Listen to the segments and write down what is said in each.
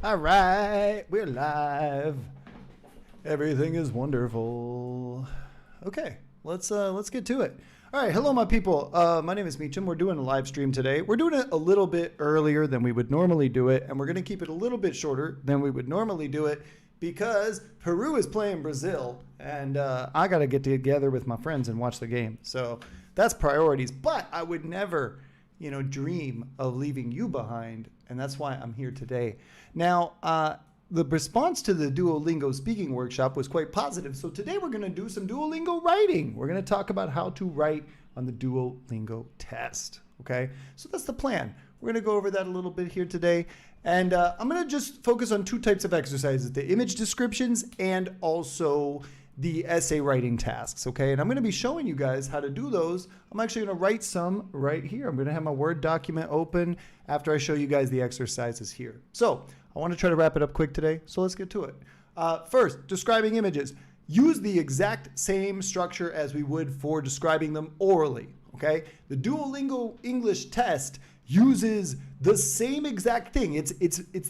All right, we're live. Everything is wonderful. Okay, let's get to it. All right, hello, my people. My name is Meacham. We're doing a live stream today. We're doing it a little bit earlier than we would normally do it, and we're going to keep it a little bit shorter than we would normally do it because Peru is playing Brazil, and I got to get together with my friends and watch the game. So that's priorities. But I would never, dream of leaving you behind, and that's why I'm here today. Now, the response to the Duolingo speaking workshop was quite positive. So today we're going to do some Duolingo writing. We're going to talk about how to write on the Duolingo test. Okay, so that's the plan. We're going to go over that a little bit here today. And I'm going to just focus on two types of exercises, the image descriptions and also the essay writing tasks. Okay, and I'm going to be showing you guys how to do those. I'm actually going to write some right here. I'm going to have my Word document open after I show you guys the exercises here. So I want to try to wrap it up quick today, so let's get to it. First, describing images. Use the exact same structure as we would for describing them orally, okay? The Duolingo English Test uses the same exact thing. It's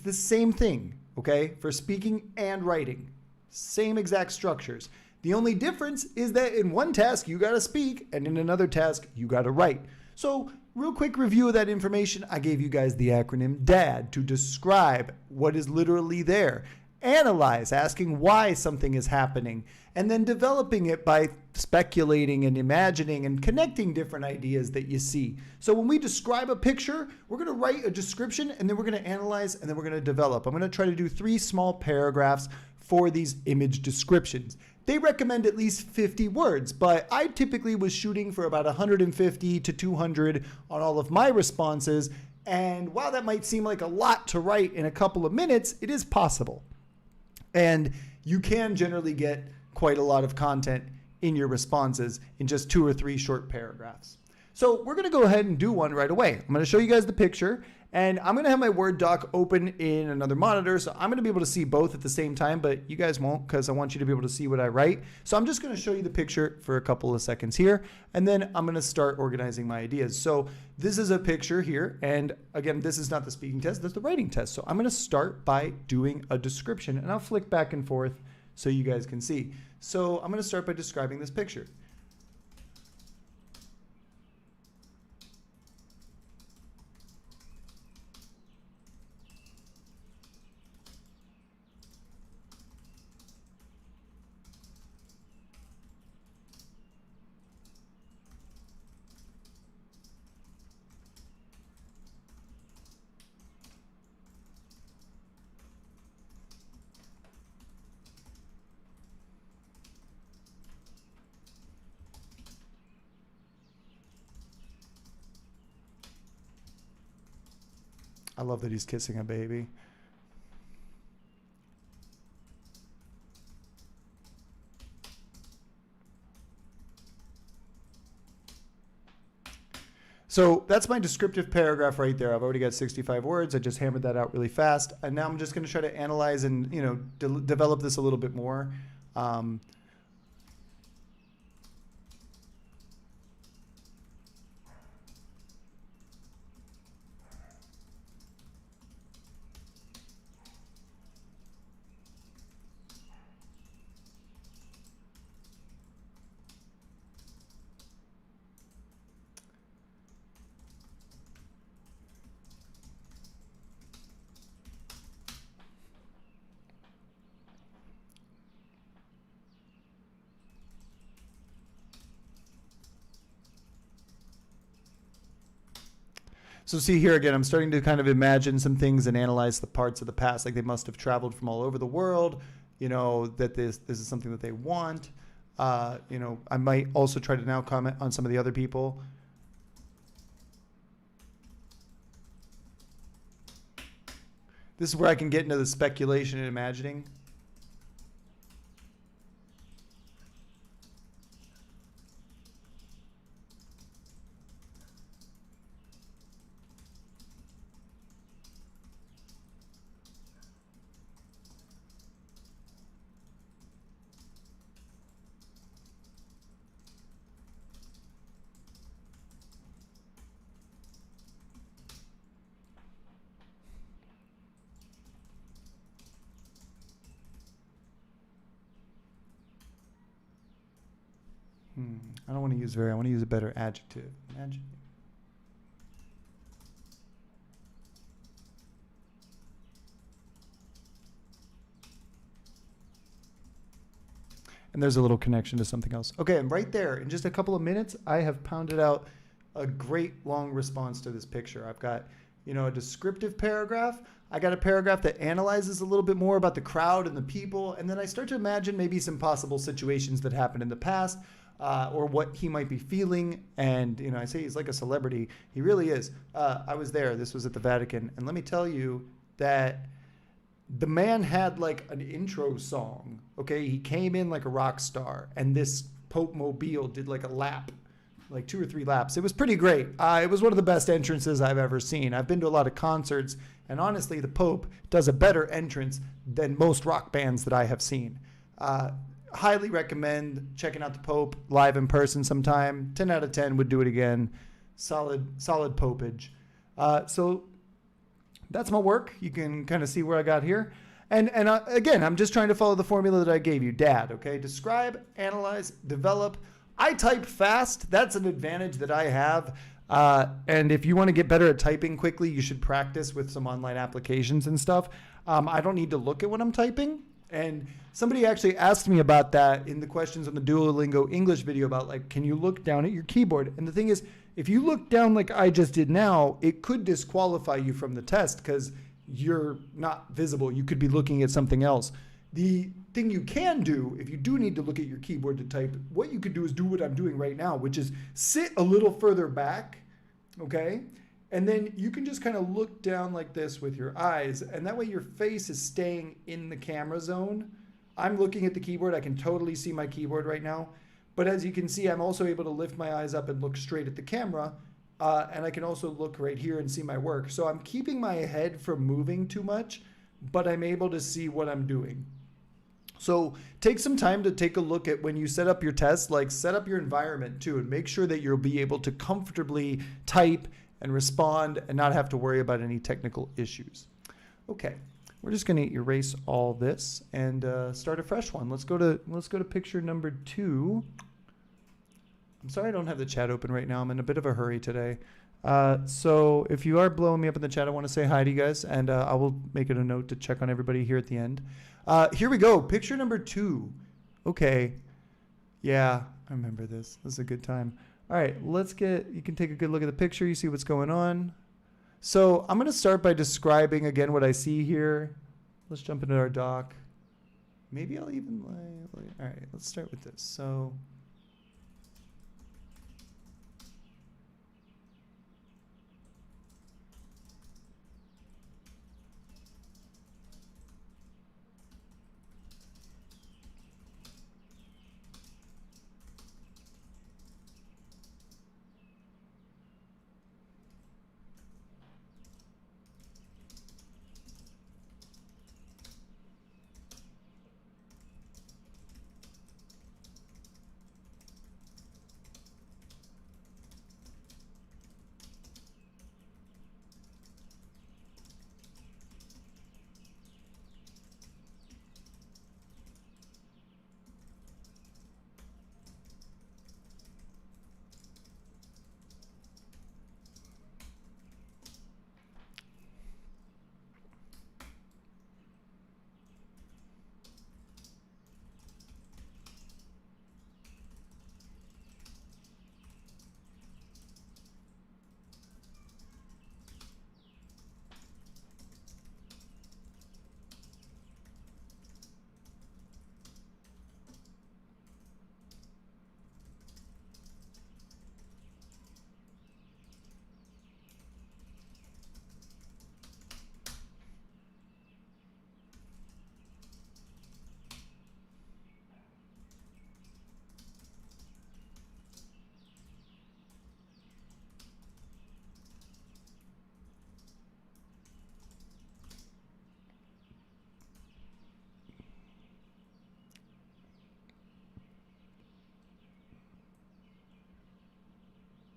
the same thing, okay, for speaking and writing. Same exact structures. The only difference is that in one task, you got to speak, and in another task, you got to write. So real quick review of that information. I gave you guys the acronym DAD to describe what is literally there. Analyze, asking why something is happening, and then developing it by speculating and imagining and connecting different ideas that you see. So when we describe a picture, we're going to write a description, and then we're going to analyze, and then we're going to develop. I'm going to try to do 3 small paragraphs for these image descriptions. They recommend at least 50 words, but I typically was shooting for about 150 to 200 on all of my responses. And while that might seem like a lot to write in a couple of minutes, it is possible. And you can generally get quite a lot of content in your responses in just 2 or 3 short paragraphs. So we're going to go ahead and do one right away. I'm going to show you guys the picture, and I'm going to have my Word doc open in another monitor, so I'm going to be able to see both at the same time, but you guys won't because I want you to be able to see what I write. So I'm just going to show you the picture for a couple of seconds here, and then I'm going to start organizing my ideas. So this is a picture here, and again, this is not the speaking test, that's the writing test. So I'm going to start by doing a description, and I'll flick back and forth so you guys can see. So I'm going to start by describing this picture. I love that he's kissing a baby. So that's my descriptive paragraph right there. I've already got 65 words. I just hammered that out really fast. And now I'm just going to try to analyze and, develop this a little bit more. So see here again, I'm starting to kind of imagine some things and analyze the parts of the past, like they must have traveled from all over the world, that this is something that they want. I might also try to now comment on some of the other people. This is where I can get into the speculation and imagining. I don't want to use very. I want to use a better adjective. And there's a little connection to something else. Okay, and right there, in just a couple of minutes, I have pounded out a great long response to this picture. I've got, a descriptive paragraph. I got a paragraph that analyzes a little bit more about the crowd and the people, and then I start to imagine maybe some possible situations that happened in the past, or what he might be feeling. And, I say he's like a celebrity. He really is. I was there. This was at the Vatican. And let me tell you that the man had like an intro song. Okay, he came in like a rock star, and this Pope Mobile did like a lap, like 2 or 3 laps. It was pretty great. It was one of the best entrances I've ever seen. I've been to a lot of concerts, and honestly, the Pope does a better entrance than most rock bands that I have seen. Highly recommend checking out the Pope live in person sometime. 10 out of 10 would do it again. Solid popage. So that's my work. You can kind of see where I got here. And again, I'm just trying to follow the formula that I gave you. DAD, okay? Describe, analyze, develop. I type fast. That's an advantage that I have. And if you want to get better at typing quickly, you should practice with some online applications and stuff. I don't need to look at what I'm typing. And somebody actually asked me about that in the questions on the Duolingo English video about, like, can you look down at your keyboard? And the thing is, if you look down like I just did now, it could disqualify you from the test because you're not visible. You could be looking at something else. The thing you can do, if you do need to look at your keyboard to type, what you could do is do what I'm doing right now, which is sit a little further back, okay? And then you can just kind of look down like this with your eyes, and that way your face is staying in the camera zone. I'm looking at the keyboard. I can totally see my keyboard right now. But as you can see, I'm also able to lift my eyes up and look straight at the camera. And I can also look right here and see my work. So I'm keeping my head from moving too much, but I'm able to see what I'm doing. So take some time to take a look at when you set up your test, like set up your environment too, and make sure that you'll be able to comfortably type and respond and not have to worry about any technical issues. Okay, we're just going to erase all this and start a fresh one. Let's go to picture number 2. I'm sorry I don't have the chat open right now. I'm in a bit of a hurry today. So if you are blowing me up in the chat, I want to say hi to you guys, and I will make it a note to check on everybody here at the end. Here we go. Picture number 2. Okay. Yeah, I remember this. This is a good time. All right, you can take a good look at the picture. You see what's going on. So I'm going to start by describing again what I see here. Let's jump into our doc. Maybe I'll even all right, let's start with this. So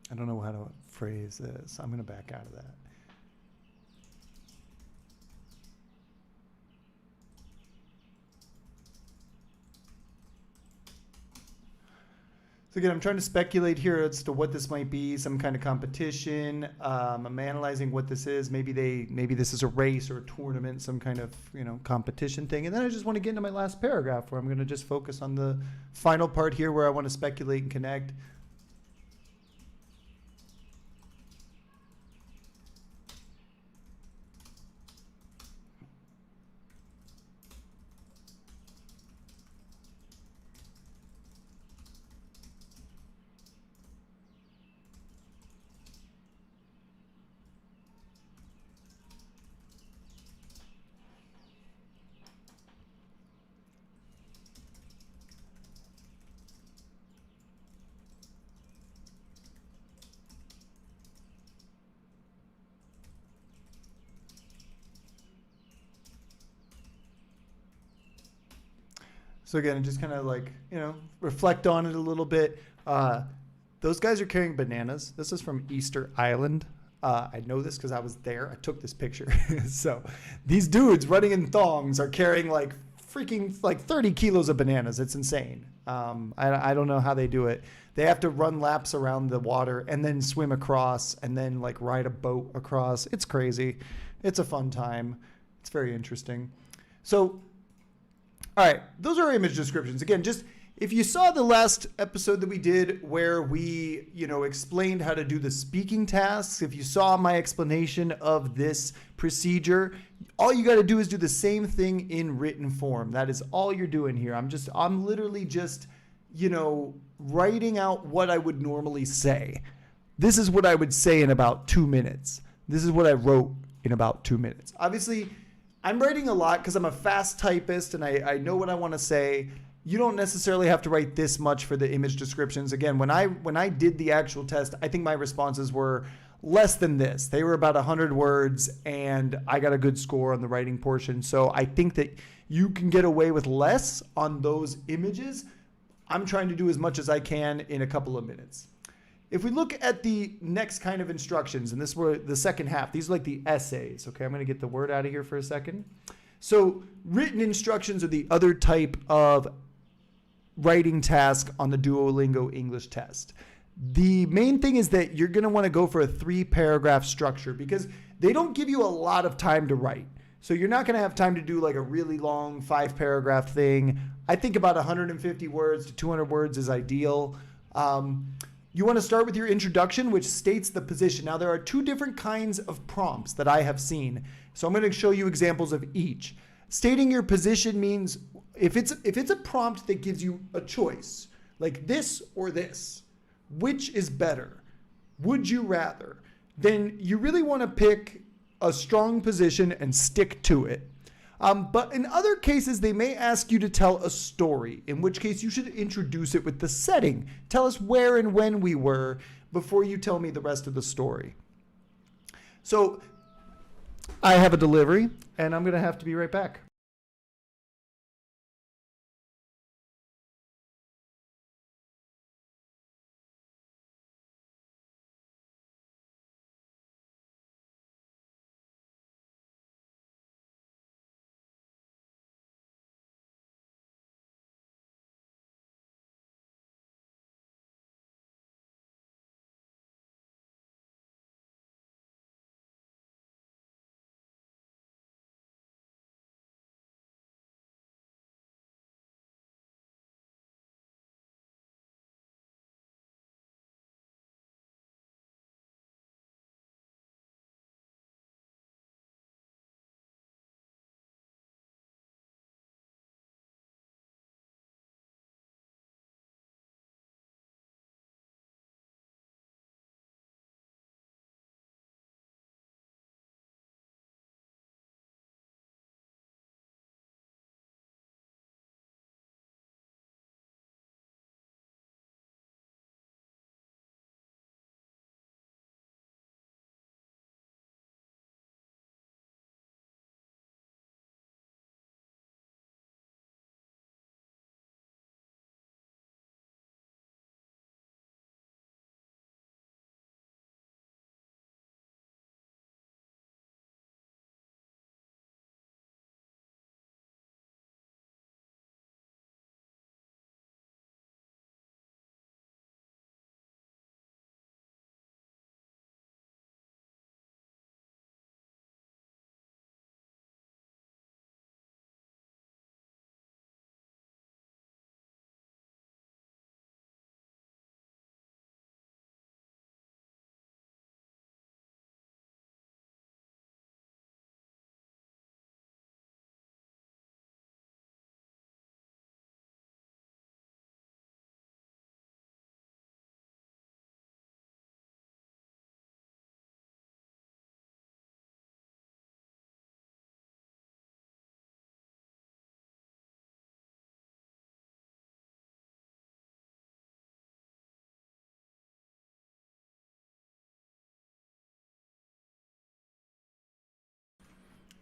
I don't know how to phrase this. I'm going to back out of that. So again, I'm trying to speculate here as to what this might be, some kind of competition. I'm analyzing what this is. Maybe this is a race or a tournament, some kind of, competition thing. And then I just want to get into my last paragraph where I'm going to just focus on the final part here where I want to speculate and connect. So again, just kind of like, reflect on it a little bit. Those guys are carrying bananas. This is from Easter Island. I know this because I was there. I took this picture. So these dudes running in thongs are carrying like freaking like 30 kilos of bananas. It's insane. I don't know how they do it. They have to run laps around the water and then swim across and then like ride a boat across. It's crazy. It's a fun time. It's very interesting. So all right, those are image descriptions. Again, just if you saw the last episode that we did where we, explained how to do the speaking tasks, if you saw my explanation of this procedure, all you got to do is do the same thing in written form. That is all you're doing here. I'm literally just, writing out what I would normally say. This is what I would say in about 2 minutes. This is what I wrote in about 2 minutes. Obviously, I'm writing a lot because I'm a fast typist and I know what I want to say. You don't necessarily have to write this much for the image descriptions. Again, when I did the actual test, I think my responses were less than this. They were about 100 words and I got a good score on the writing portion. So I think that you can get away with less on those images. I'm trying to do as much as I can in a couple of minutes. If we look at the next kind of instructions, and this were the second half, these are like the essays. Okay, I'm going to get the word out of here for a second. So written instructions are the other type of writing task on the Duolingo English test. The main thing is that you're going to want to go for a 3-paragraph structure because they don't give you a lot of time to write. So you're not going to have time to do like a really long 5-paragraph thing. I think about 150 words to 200 words is ideal. You want to start with your introduction, which states the position. Now, there are 2 different kinds of prompts that I have seen. So I'm going to show you examples of each. Stating your position means if it's a prompt that gives you a choice, like this or this, which is better? Would you rather? Then you really want to pick a strong position and stick to it. But in other cases, they may ask you to tell a story, in which case you should introduce it with the setting. Tell us where and when we were before you tell me the rest of the story. So I have a delivery, and I'm going to have to be right back.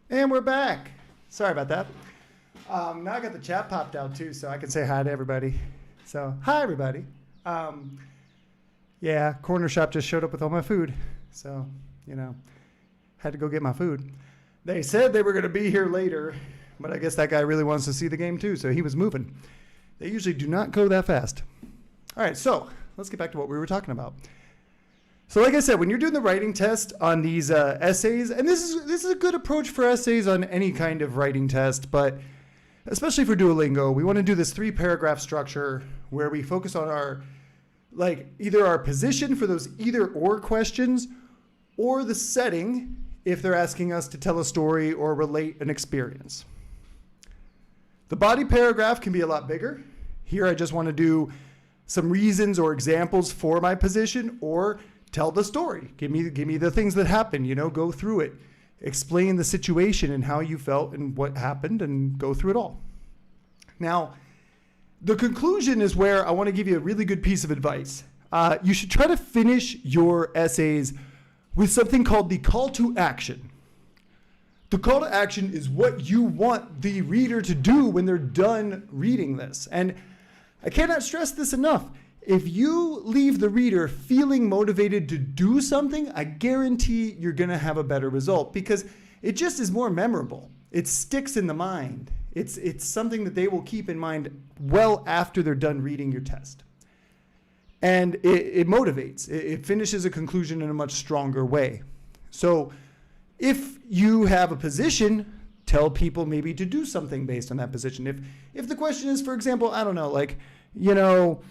And we're back. Sorry about that. Now I got the chat popped out too, so I can say hi to everybody. So, hi everybody. Yeah, Corner Shop just showed up with all my food. So, had to go get my food. They said they were going to be here later, but I guess that guy really wants to see the game too, so he was moving. They usually do not go that fast. All right, so let's get back to what we were talking about. So like I said, when you're doing the writing test on these essays, and this is a good approach for essays on any kind of writing test, but especially for Duolingo, we want to do this 3-paragraph structure where we focus on our, either our position for those either or questions or the setting if they're asking us to tell a story or relate an experience. The body paragraph can be a lot bigger. Here I just want to do some reasons or examples for my position, or tell the story. Give me the things that happened, go through it. Explain the situation and how you felt and what happened, and go through it all. Now, the conclusion is where I want to give you a really good piece of advice. You should try to finish your essays with something called the call to action. The call to action is what you want the reader to do when they're done reading this. And I cannot stress this enough. If you leave the reader feeling motivated to do something, I guarantee you're going to have a better result, because it just is more memorable. It sticks in the mind. It's something that they will keep in mind well after they're done reading your test. And it motivates. It finishes a conclusion in a much stronger way. So if you have a position, tell people maybe to do something based on that position. If the question is, for example, I don't know,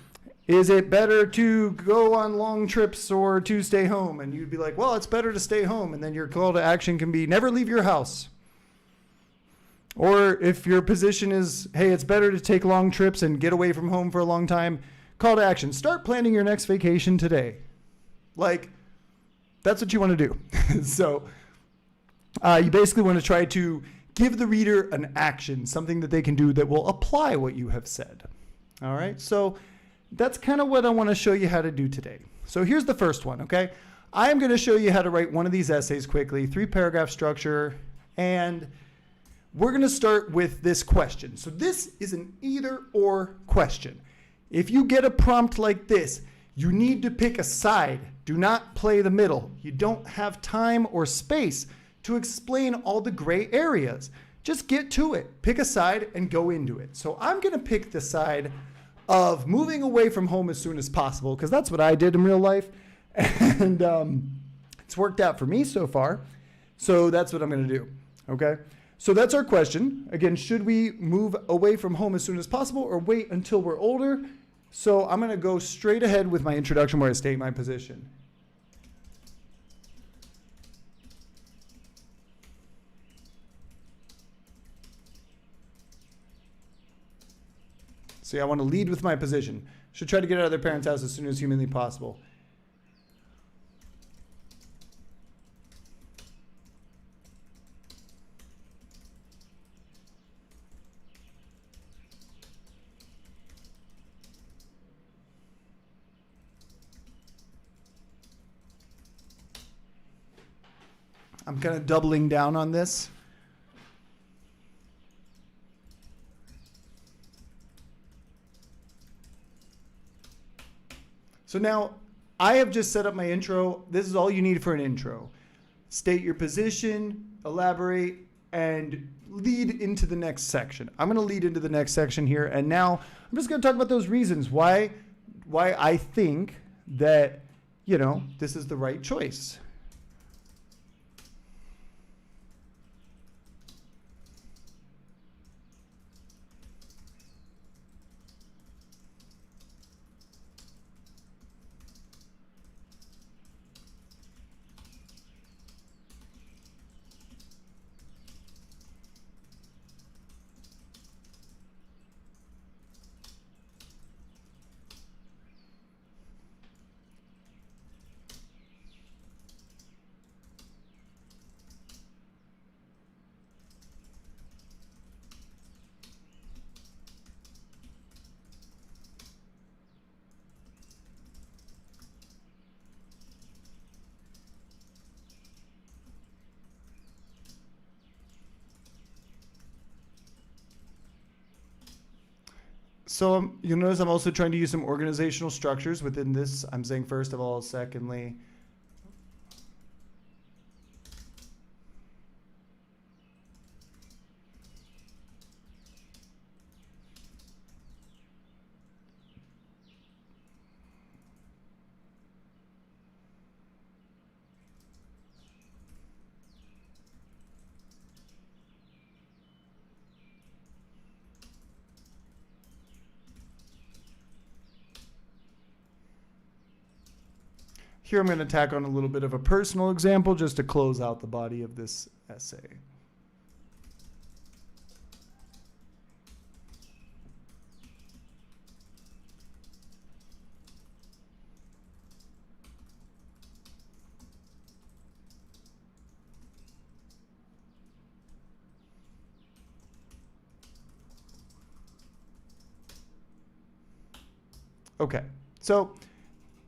is it better to go on long trips or to stay home? And you'd be like, well, it's better to stay home. And then your call to action can be never leave your house. Or if your position is, hey, it's better to take long trips and get away from home for a long time, call to action, start planning your next vacation today. That's what you want to do. So you basically want to try to give the reader an action, something that they can do that will apply what you have said. All right, so that's kind of what I want to show you how to do today. So here's the first one, okay? I'm going to show you how to write one of these essays quickly, 3-paragraph structure, and we're going to start with this question. So this is an either or question. If you get a prompt like this, you need to pick a side. Do not play the middle. You don't have time or space to explain all the gray areas. Just get to it. Pick a side and go into it. So I'm going to pick the side of moving away from home as soon as possible, because that's what I did in real life. And it's worked out for me so far. So that's what I'm going to do. Okay. So that's our question. Again, should we move away from home as soon as possible or wait until we're older? So I'm going to go straight ahead with my introduction where I state my position. See, I want to lead with my position. Should try to get out of their parents' house as soon as humanly possible. I'm kind of doubling down on this. So now I have just set up my intro. This is all you need for an intro. State your position, elaborate, and lead into the next section. I'm going to lead into the next section here. And now I'm just going to talk about those reasons why I think that, this is the right choice. So you'll notice I'm also trying to use some organizational structures within this. I'm saying first of all, secondly. Here I'm going to tack on a little bit of a personal example just to close out the body of this essay. Okay, so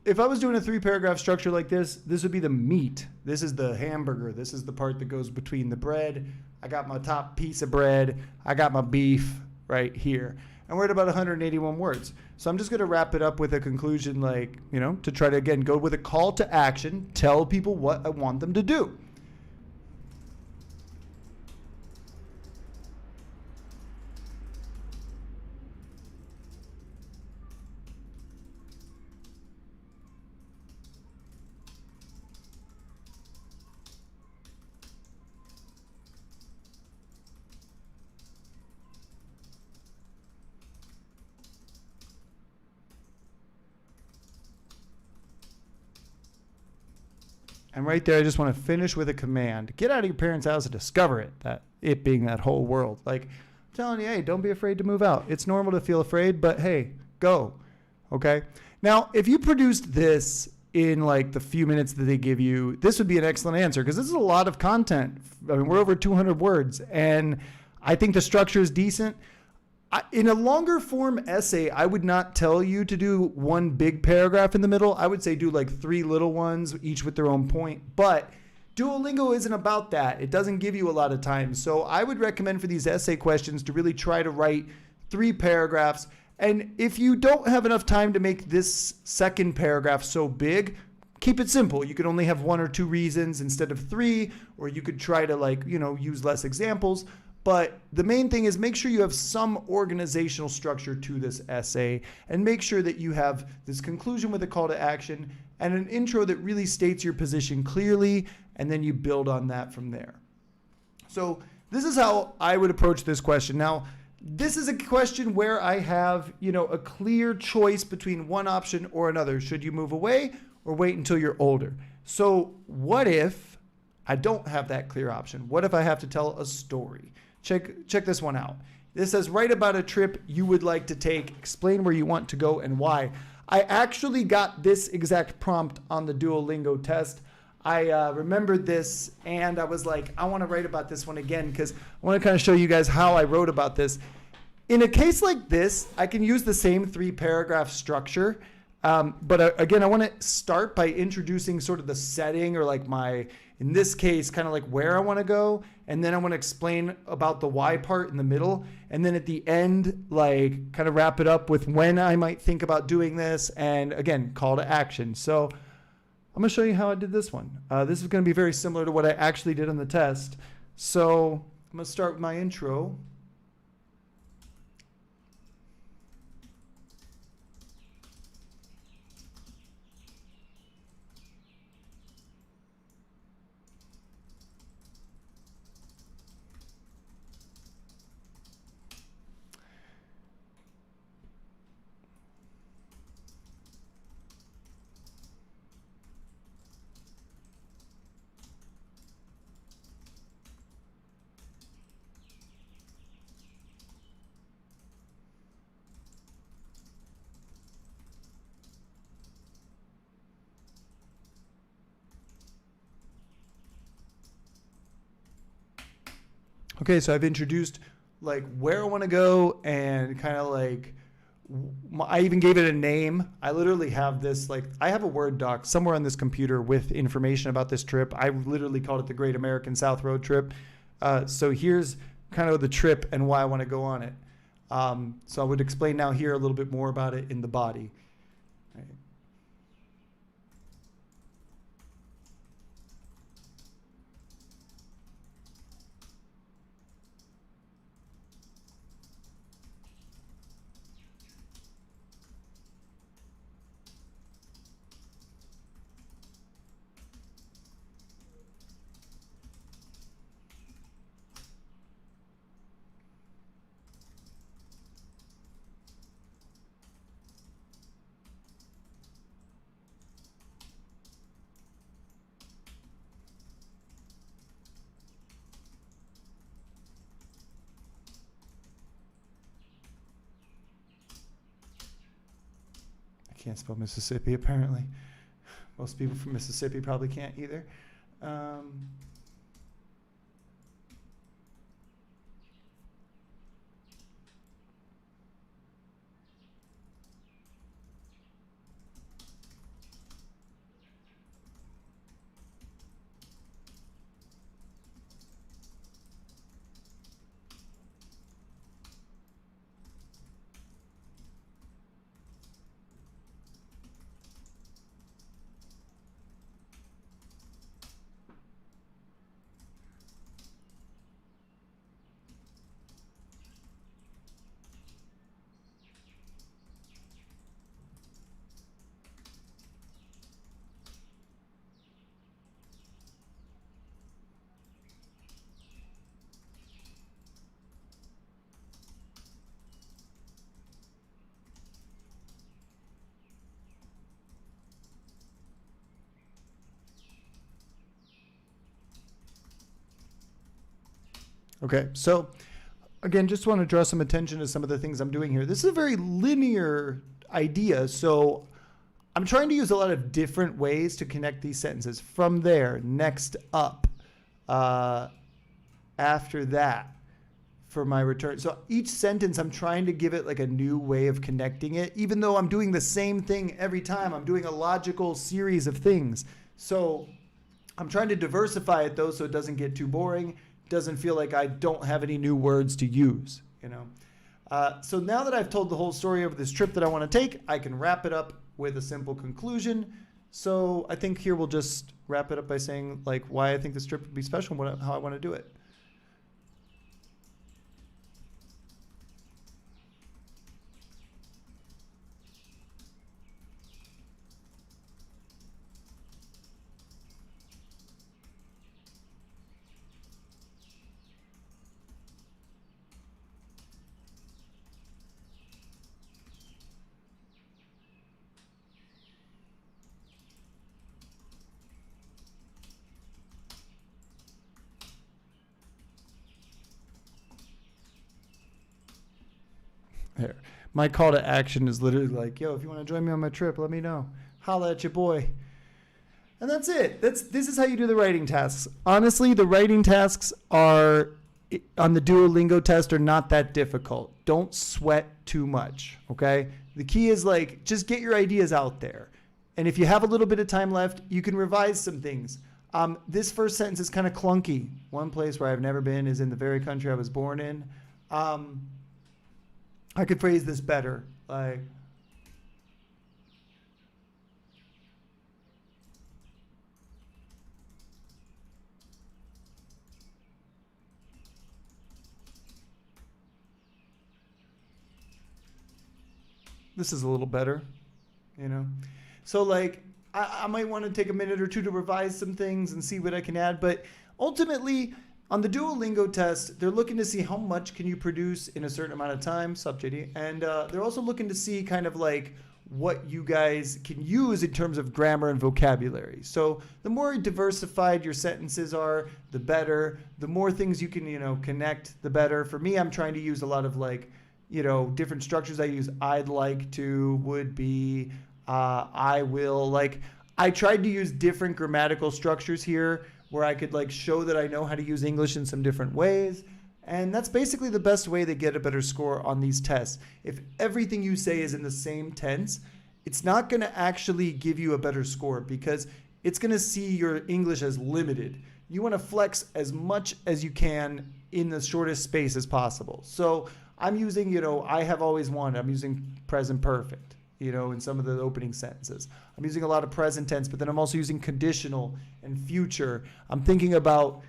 if I was doing a 3-paragraph structure like this, this would be the meat. This is the hamburger. This is the part that goes between the bread. I got my top piece of bread. I got my beef right here. And we're at about 181 words. So I'm just going to wrap it up with a conclusion, like, to try to, again, go with a call to action, tell people what I want them to do. And right there, I just want to finish with a command. Get out of your parents' house and discover it, it being that whole world. Like, I'm telling you, hey, don't be afraid to move out. It's normal to feel afraid, but hey, go. Okay? Now, if you produced this in like the few minutes that they give you, this would be an excellent answer because this is a lot of content. I mean, we're over 200 words, and I think the structure is decent. In a longer form essay, I would not tell you to do one big paragraph in the middle. I would say do like 3 little ones, each with their own point. But Duolingo isn't about that. It doesn't give you a lot of time. So I would recommend for these essay questions to really try to write 3 paragraphs. And if you don't have enough time to make this second paragraph so big, keep it simple. You could only have 1 or 2 reasons instead of 3, or you could try to use less examples. But the main thing is make sure you have some organizational structure to this essay and make sure that you have this conclusion with a call to action and an intro that really states your position clearly, and then you build on that from there. So this is how I would approach this question. Now, this is a question where I have, a clear choice between one option or another. Should you move away or wait until you're older? So what if I don't have that clear option? What if I have to tell a story? Check this one out. This says, write about a trip you would like to take, explain where you want to go and why. I actually got this exact prompt on the Duolingo test. I remembered this and I was like, I want to write about this one again because I want to kind of show you guys how I wrote about this. In a case like this, I can use the same 3-paragraph structure. But again, I want to start by introducing sort of the setting or like in this case, kind of like where I want to go. And then I want to explain about the why part in the middle. And then at the end, like kind of wrap it up with when I might think about doing this. And again, call to action. So I'm going to show you how I did this one. This is going to be very similar to what I actually did on the test. So I'm going to start with my intro. Okay, so I've introduced like where I want to go and kind of like, I even gave it a name. I literally have this, I have a Word doc somewhere on this computer with information about this trip. I literally called it the Great American South Road Trip. So here's kind of the trip and why I want to go on it. So I would explain now here a little bit more about it in the body. Right. Can't spell Mississippi, apparently. Most people from Mississippi probably can't either. Okay, so again, just want to draw some attention to some of the things I'm doing here. This is a very linear idea, so I'm trying to use a lot of different ways to connect these sentences. From there, next up, after that, for my return. So each sentence, I'm trying to give it like a new way of connecting it, even though I'm doing the same thing every time. I'm doing a logical series of things. So I'm trying to diversify it though, so it doesn't get too boring. Doesn't feel like I don't have any new words to use, you know. So now that I've told the whole story of this trip that I want to take, I can wrap it up with a simple conclusion. So I think here we'll just wrap it up by saying like why I think this trip would be special and how I want to do it. There. My call to action is literally like, yo, if you want to join me on my trip, let me know. Holla at your boy. And that's it. This is how you do the writing tasks. Honestly, the writing tasks are on the Duolingo test are not that difficult. Don't sweat too much, okay? The key is like just get your ideas out there. And if you have a little bit of time left, you can revise some things. This first sentence is kind of clunky. One place where I've never been is in the very country I was born in. I could phrase this better, like, this is a little better, you know? So like, I might want to take a minute or two to revise some things and see what I can add, but ultimately, on the Duolingo test, they're looking to see how much can you produce in a certain amount of time, sup JD, and they're also looking to see kind of like what you guys can use in terms of grammar and vocabulary. So the more diversified your sentences are, the better. The more things you can, you know, connect, the better. For me, I'm trying to use a lot of like, you know, different structures. I use I'd like to, would be, I will. Like, I tried to use different grammatical structures here where I could like show that I know how to use English in some different ways. And that's basically the best way to get a better score on these tests. If everything you say is in the same tense, it's not going to actually give you a better score because it's going to see your English as limited. You want to flex as much as you can in the shortest space as possible. So I'm using, I have always wanted. I'm using present perfect, in some of the opening sentences. I'm using a lot of present tense, but then I'm also using conditional and future. I'm thinking about,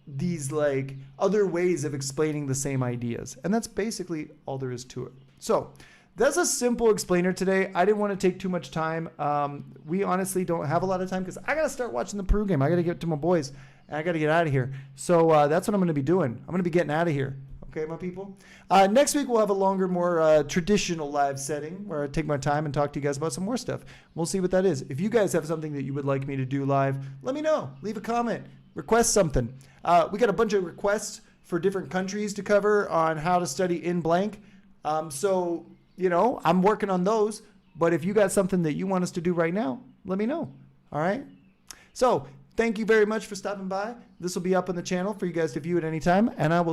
these like other ways of explaining the same ideas. And that's basically all there is to it. So that's a simple explainer today. I didn't want to take too much time. We honestly don't have a lot of time because I got to start watching the Peru game. I got to get to my boys and I got to get out of here. So that's what I'm going to be doing. I'm going to be getting out of here. Okay, my people. Next week, we'll have a longer, more traditional live setting where I take my time and talk to you guys about some more stuff. We'll see what that is. If you guys have something that you would like me to do live, let me know. Leave a comment. Request something. We got a bunch of requests for different countries to cover on how to study in blank. So, I'm working on those. But if you got something that you want us to do right now, let me know. All right? So, thank you very much for stopping by. This will be up on the channel for you guys to view at any time. And I will